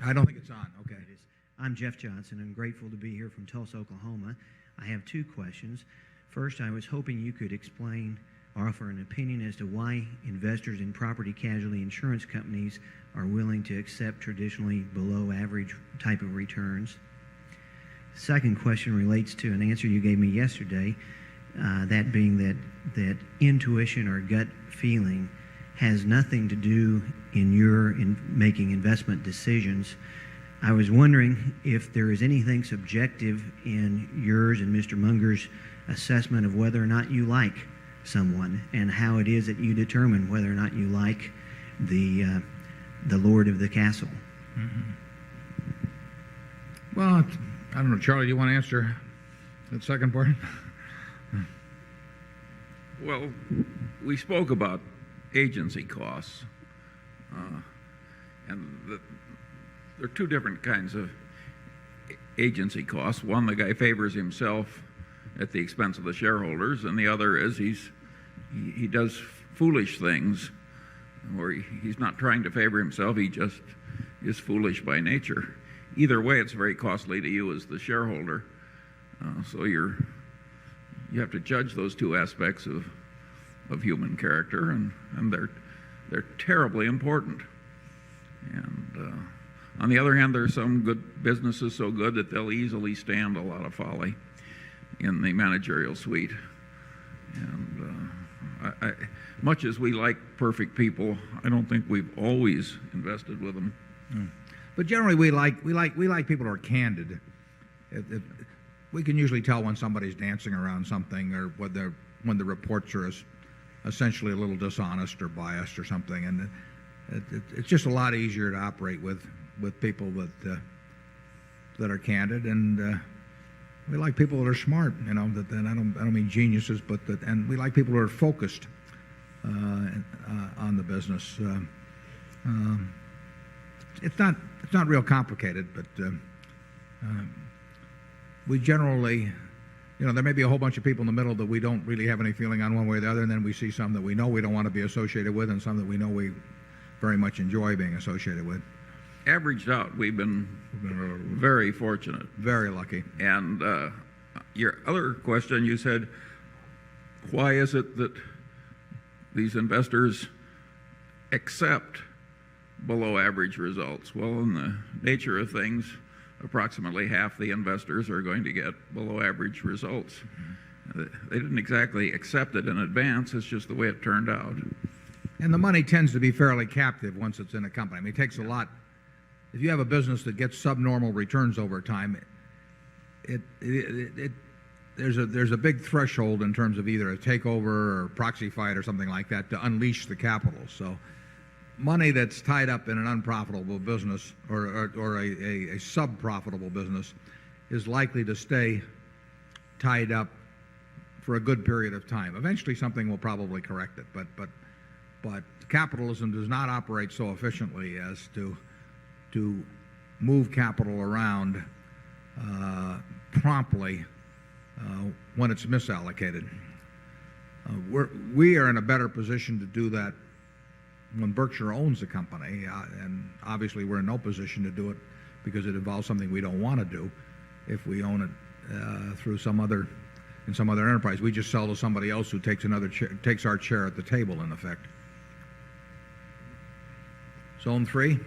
I don't think it's on. Okay. It is. I'm Jeff Johnson. I'm grateful to be here from Tulsa, Oklahoma. I have two questions. First, I was hoping you could explain or offer an opinion as to why investors in property casualty insurance companies are willing to accept traditionally below average type of returns. Second question relates to an answer you gave me yesterday, that being that intuition or gut feeling has nothing to do in making investment decisions. I was wondering if there is anything subjective in yours and Mr. Munger's assessment of whether or not you like someone, and how it is that you determine whether or not you like the lord of the castle. Mm-hmm. Well, I don't know, Charlie, do you want to answer that second part? Well, we spoke about agency costs, and there are two different kinds of agency costs. One, the guy favors himself at the expense of the shareholders, and the other is he does foolish things where he's not trying to favor himself, he just is foolish by nature. Either way, it's very costly to you as the shareholder. So you have to judge those two aspects of human character, and they're terribly important. And on the other hand, there are some good businesses so good that they'll easily stand a lot of folly in the managerial suite. And much as we like perfect people, I don't think we've always invested with them. But generally, we like people who are candid. We can usually tell when somebody's dancing around something, or when the reports are essentially a little dishonest or biased or something. And it's just a lot easier to operate with people that are candid, and we like people that are smart. You know, that I don't mean geniuses, but and we like people who are focused on the business. It's not real complicated, but we generally, you know, there may be a whole bunch of people in the middle that we don't really have any feeling on one way or the other, and then we see some that we know we don't want to be associated with, and some that we know we very much enjoy being associated with. Averaged out, we've been very fortunate. Very lucky. And your other question, you said, why is it that these investors accept below average results? Well, in the nature of things, approximately half the investors are going to get below average results. They didn't exactly accept it in advance, it's just the way it turned out. And the money tends to be fairly captive once it's in a company. I mean, it takes a lot. If you have a business that gets subnormal returns over time, there's a big threshold in terms of either a takeover or proxy fight or something like that to unleash the capital. So money that's tied up in an unprofitable business or a sub-profitable business is likely to stay tied up for a good period of time. Eventually something will probably correct it, but capitalism does not operate so efficiently as to move capital around promptly when it's misallocated. We are in a better position to do that when Berkshire owns a company, and obviously we're in no position to do it because it involves something we don't want to do if we own it through some other enterprise. We just sell to somebody else who takes our chair at the table, in effect. Zone 3.